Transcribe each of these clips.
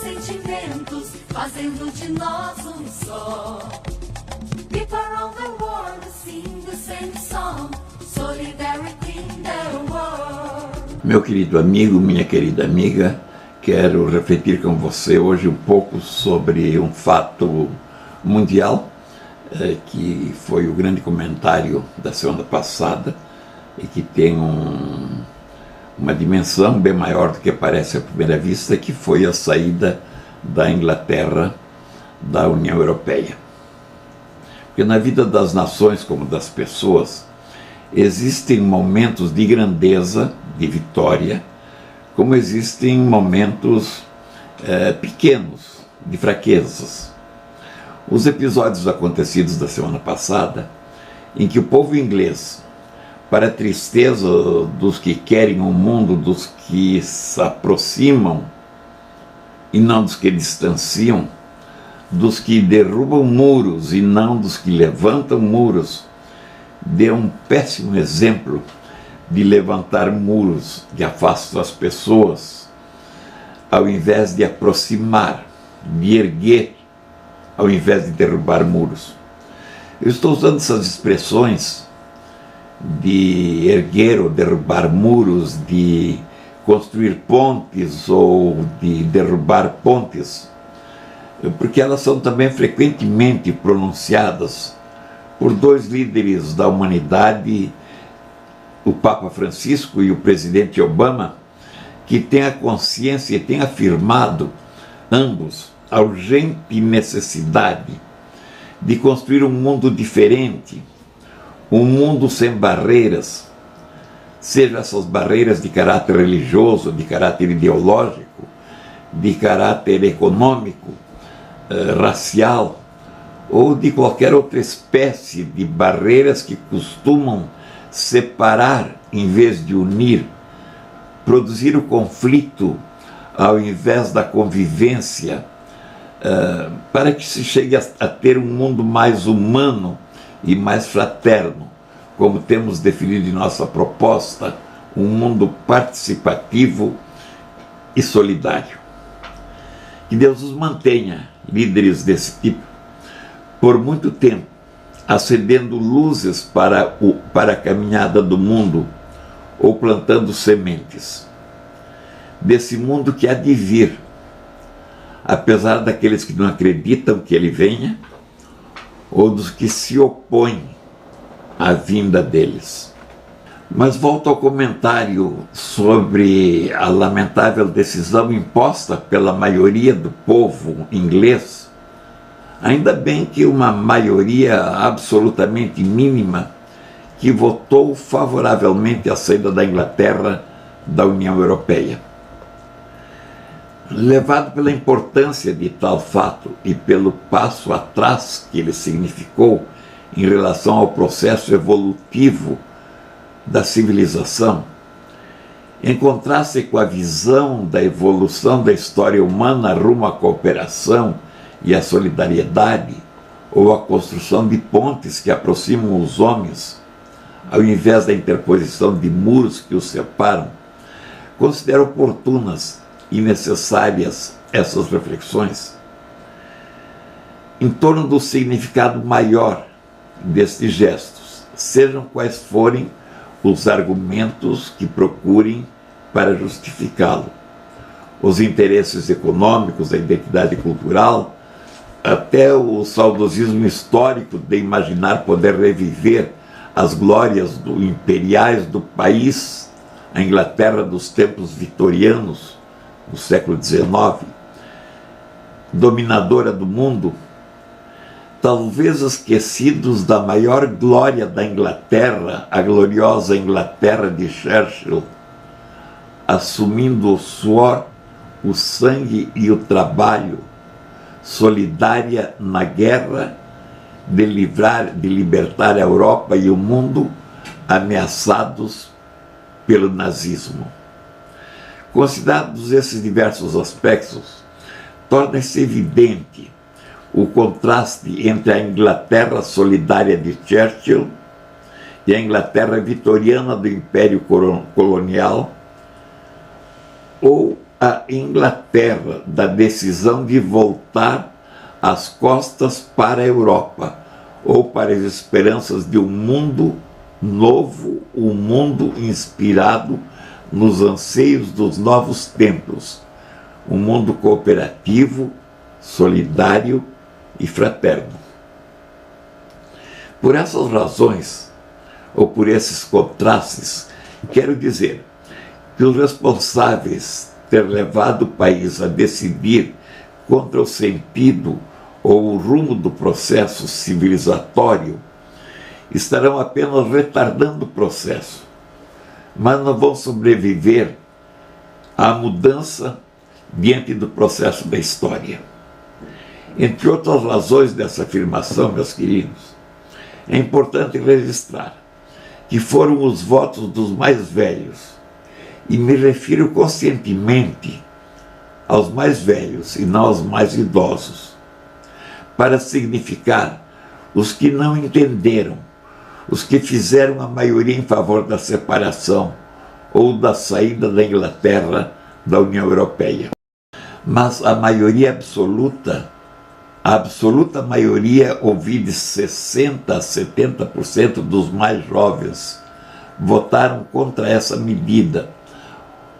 sentimentos, fazendo de nós um só. People around the world sing the same song, solidarity in the world. Meu querido amigo, minha querida amiga, quero refletir com você hoje um pouco sobre um fato mundial, que foi o grande comentário da semana passada e que tem uma dimensão bem maior do que parece à primeira vista, que foi a saída da Inglaterra da União Europeia. Porque na vida das nações, como das pessoas, existem momentos de grandeza, de vitória, como existem momentos pequenos, de fraquezas. Os episódios acontecidos da semana passada, em que o povo inglês, para a tristeza dos que querem o mundo, dos que se aproximam e não dos que distanciam, dos que derrubam muros e não dos que levantam muros, deu um péssimo exemplo de levantar muros que afastam as pessoas, ao invés de aproximar, de erguer, ao invés de derrubar muros. Eu estou usando essas expressões de erguer ou derrubar muros, de construir pontes ou de derrubar pontes, porque elas são também frequentemente pronunciadas por dois líderes da humanidade, o Papa Francisco e o presidente Obama, que têm a consciência e têm afirmado, ambos, a urgente necessidade de construir um mundo diferente, um mundo sem barreiras, sejam essas barreiras de caráter religioso, de caráter ideológico, de caráter econômico, racial, ou de qualquer outra espécie de barreiras que costumam separar em vez de unir, produzir o conflito ao invés da convivência, para que se chegue a ter um mundo mais humano e mais fraterno, como temos definido em nossa proposta, um mundo participativo e solidário. Que Deus os mantenha, líderes desse tipo, por muito tempo, acendendo luzes para a caminhada do mundo, ou plantando sementes desse mundo que há de vir, apesar daqueles que não acreditam que ele venha, ou dos que se opõem à vinda deles. Mas volto ao comentário sobre a lamentável decisão imposta pela maioria do povo inglês. Ainda bem que uma maioria absolutamente mínima que votou favoravelmente à saída da Inglaterra da União Europeia. Levado pela importância de tal fato e pelo passo atrás que ele significou em relação ao processo evolutivo da civilização, em contraste com a visão da evolução da história humana rumo à cooperação e à solidariedade, ou à construção de pontes que aproximam os homens, ao invés da interposição de muros que os separam, considero oportunas e necessárias essas reflexões em torno do significado maior destes gestos, sejam quais forem os argumentos que procurem para justificá-lo. Os interesses econômicos, a identidade cultural, até o saudosismo histórico de imaginar poder reviver as glórias imperiais do país, a Inglaterra dos tempos vitorianos, do século XIX, dominadora do mundo, talvez esquecidos da maior glória da Inglaterra, a gloriosa Inglaterra de Churchill, assumindo o suor, o sangue e o trabalho, solidária na guerra de libertar a Europa e o mundo ameaçados pelo nazismo. Considerados esses diversos aspectos, torna-se evidente o contraste entre a Inglaterra solidária de Churchill e a Inglaterra vitoriana do Império Colonial, ou a Inglaterra da decisão de voltar as costas para a Europa, ou para as esperanças de um mundo novo, um mundo inspirado nos anseios dos novos tempos, um mundo cooperativo, solidário e fraterno. Por essas razões, ou por esses contrastes, quero dizer que os responsáveis ter levado o país a decidir contra o sentido ou o rumo do processo civilizatório estarão apenas retardando o processo, mas não vão sobreviver à mudança diante do processo da história. Entre outras razões dessa afirmação, meus queridos, é importante registrar que foram os votos dos mais velhos, e me refiro conscientemente aos mais velhos e não aos mais idosos, para significar os que não entenderam, os que fizeram a maioria em favor da separação ou da saída da Inglaterra da União Europeia. Mas a maioria absoluta, a absoluta maioria, ouvi de 60% a 70% dos mais jovens, votaram contra essa medida,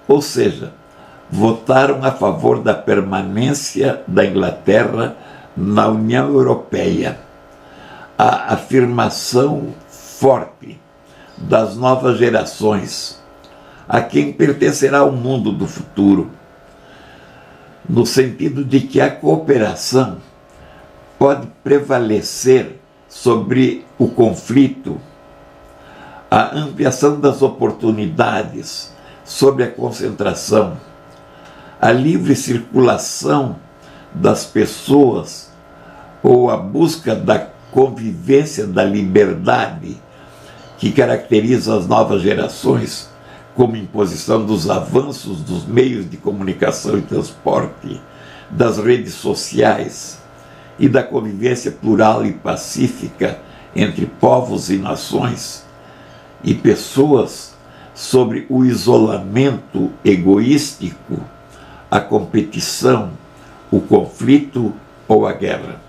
ou seja, votaram a favor da permanência da Inglaterra na União Europeia. A afirmação forte das novas gerações, a quem pertencerá o mundo do futuro, no sentido de que a cooperação pode prevalecer sobre o conflito, a ampliação das oportunidades sobre a concentração, a livre circulação das pessoas ou a busca da convivência da liberdade que caracteriza as novas gerações, como imposição dos avanços dos meios de comunicação e transporte, das redes sociais e da convivência plural e pacífica entre povos e nações e pessoas, sobre o isolamento egoístico, a competição, o conflito ou a guerra.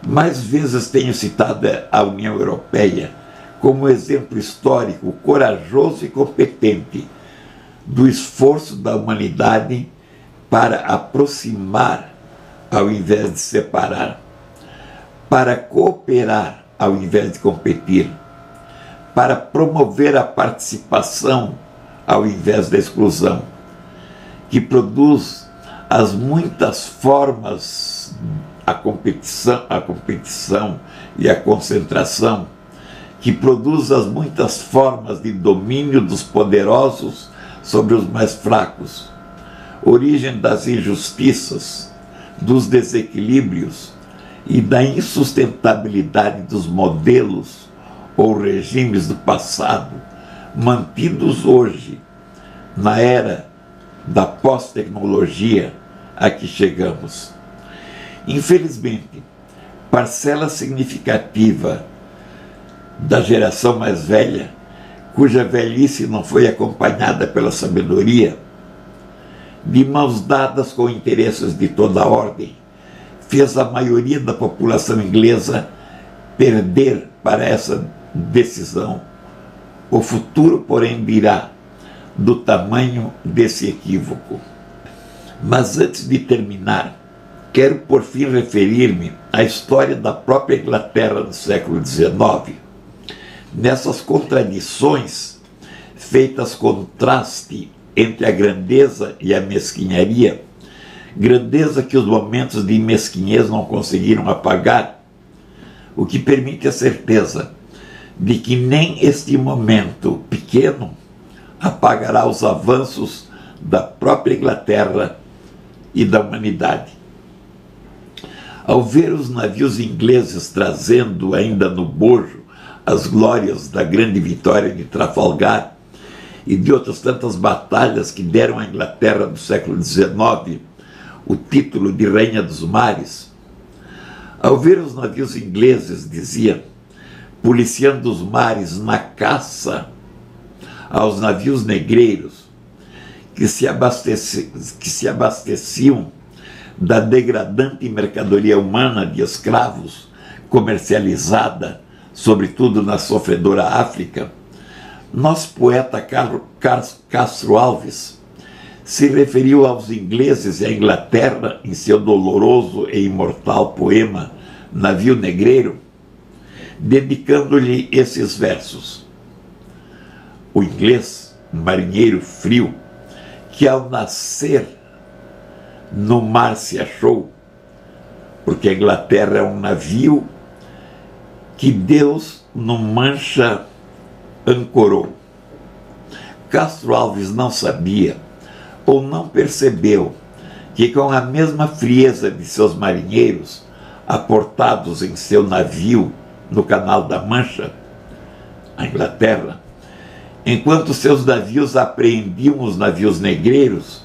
Mais vezes tenho citado a União Europeia como exemplo histórico corajoso e competente do esforço da humanidade para aproximar ao invés de separar, para cooperar ao invés de competir, para promover a participação ao invés da exclusão, que produz as muitas formas, a competição e a concentração, que produz as muitas formas de domínio dos poderosos sobre os mais fracos, origem das injustiças, dos desequilíbrios e da insustentabilidade dos modelos ou regimes do passado, mantidos hoje, na era da pós-tecnologia a que chegamos. Infelizmente, parcela significativa da geração mais velha, cuja velhice não foi acompanhada pela sabedoria, de mãos dadas com interesses de toda a ordem, fez a maioria da população inglesa perder para essa decisão. O futuro, porém, dirá do tamanho desse equívoco. Mas antes de terminar, quero por fim referir-me à história da própria Inglaterra do século XIX, nessas contradições feitas contraste entre a grandeza e a mesquinharia, grandeza que os momentos de mesquinhez não conseguiram apagar, o que permite a certeza de que nem este momento pequeno apagará os avanços da própria Inglaterra e da humanidade. Ao ver os navios ingleses trazendo ainda no bojo as glórias da grande vitória de Trafalgar e de outras tantas batalhas que deram à Inglaterra do século XIX o título de Rainha dos Mares, ao ver os navios ingleses, dizia, policiando os mares na caça aos navios negreiros, que se abasteciam da degradante mercadoria humana de escravos, comercializada, sobretudo na sofredora África, nosso poeta Castro Alves se referiu aos ingleses e à Inglaterra em seu doloroso e imortal poema Navio Negreiro, dedicando-lhe esses versos. O inglês, um marinheiro frio, que ao nascer no mar se achou, porque a Inglaterra é um navio que Deus no Mancha ancorou. Castro Alves não sabia ou não percebeu que, com a mesma frieza de seus marinheiros aportados em seu navio no Canal da Mancha, a Inglaterra, enquanto seus navios apreendiam os navios negreiros,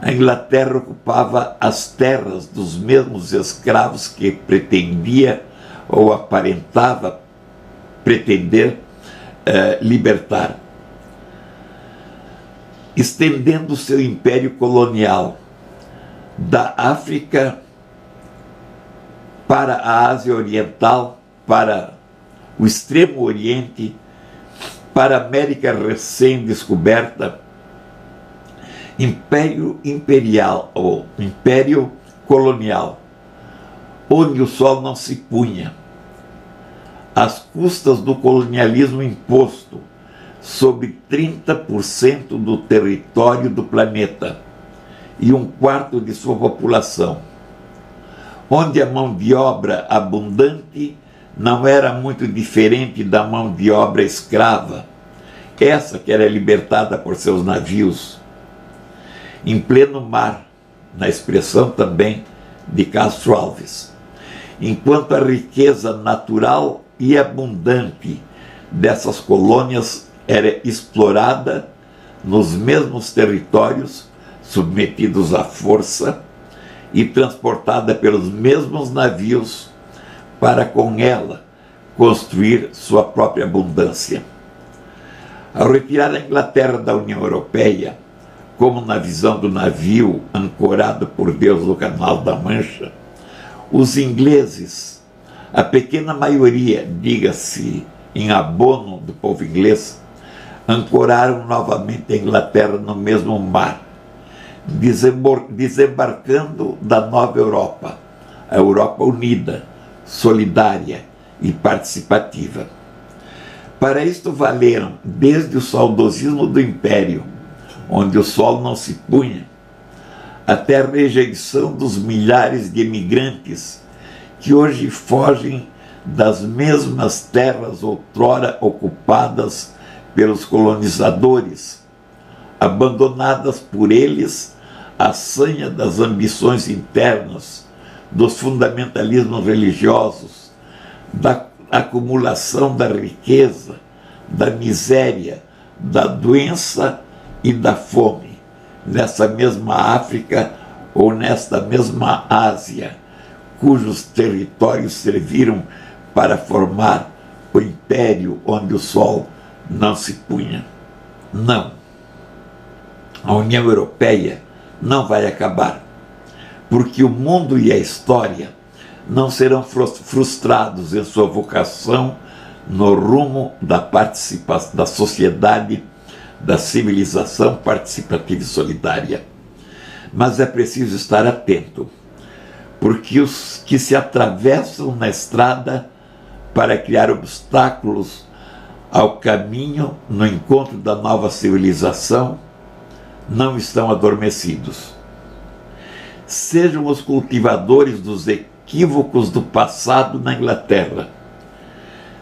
a Inglaterra ocupava as terras dos mesmos escravos que pretendia ou aparentava pretender libertar, estendendo seu império colonial da África para a Ásia Oriental, para o Extremo Oriente, para a América recém-descoberta. Império imperial ou império colonial, onde o sol não se punha, às custas do colonialismo imposto sobre 30% do território do planeta e 1/4 de sua população, onde a mão de obra abundante não era muito diferente da mão de obra escrava, essa que era libertada por seus navios, em pleno mar, na expressão também de Castro Alves, enquanto a riqueza natural e abundante dessas colônias era explorada nos mesmos territórios, submetidos à força e transportada pelos mesmos navios para com ela construir sua própria abundância. Ao retirar a Inglaterra da União Europeia, como na visão do navio ancorado por Deus no Canal da Mancha, os ingleses, a pequena maioria, diga-se, em abono do povo inglês, ancoraram novamente a Inglaterra no mesmo mar, desembarcando da nova Europa, a Europa unida, solidária e participativa. Para isto valeram desde o saudosismo do Império, onde o sol não se punha, até a rejeição dos milhares de imigrantes que hoje fogem das mesmas terras outrora ocupadas pelos colonizadores, abandonadas por eles à sanha das ambições internas, dos fundamentalismos religiosos, da acumulação da riqueza, da miséria, da doença e da fome, nessa mesma África ou nesta mesma Ásia, cujos territórios serviram para formar o império onde o sol não se punha. Não. A União Europeia não vai acabar, porque o mundo e a história não serão frustrados em sua vocação no rumo da participação da sociedade, da civilização participativa e solidária. Mas é preciso estar atento, porque os que se atravessam na estrada para criar obstáculos ao caminho no encontro da nova civilização não estão adormecidos. Sejam os cultivadores dos equívocos do passado na Inglaterra,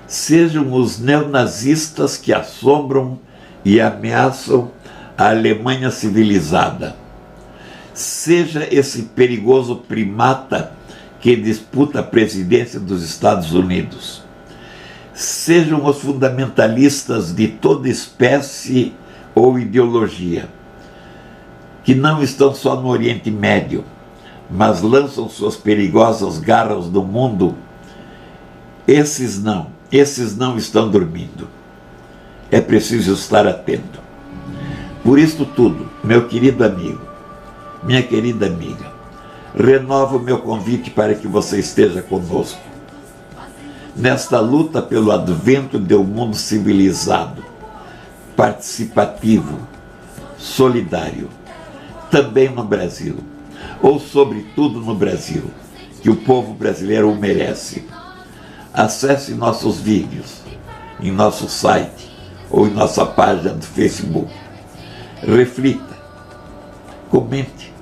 sejam os neonazistas que assombram e ameaçam a Alemanha civilizada, seja esse perigoso primata que disputa a presidência dos Estados Unidos, sejam os fundamentalistas de toda espécie ou ideologia, que não estão só no Oriente Médio, mas lançam suas perigosas garras no mundo, esses não estão dormindo. É preciso estar atento. Por isto tudo, Meu querido amigo, minha querida amiga, renovo o meu convite para que você esteja conosco nesta luta pelo advento de um mundo civilizado, participativo, solidário, também no Brasil, ou sobretudo no Brasil, que o povo brasileiro o merece. Acesse nossos vídeos em nosso site ou em nossa página do Facebook. Reflita, comente,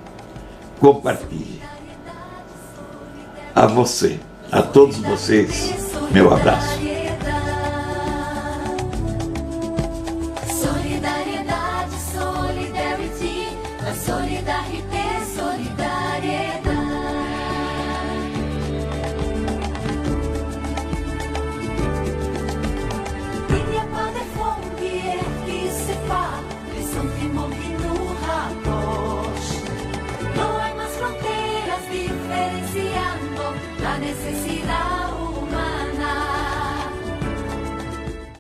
compartilhe. A você, a todos vocês, meu abraço. Solidariedade, solidarity, a solidarité, solidariedade. Il n'y a pas de frontières qui séparent les sentiments qui nous rapprochent. No hay más fronteras diferenciando la necesidad.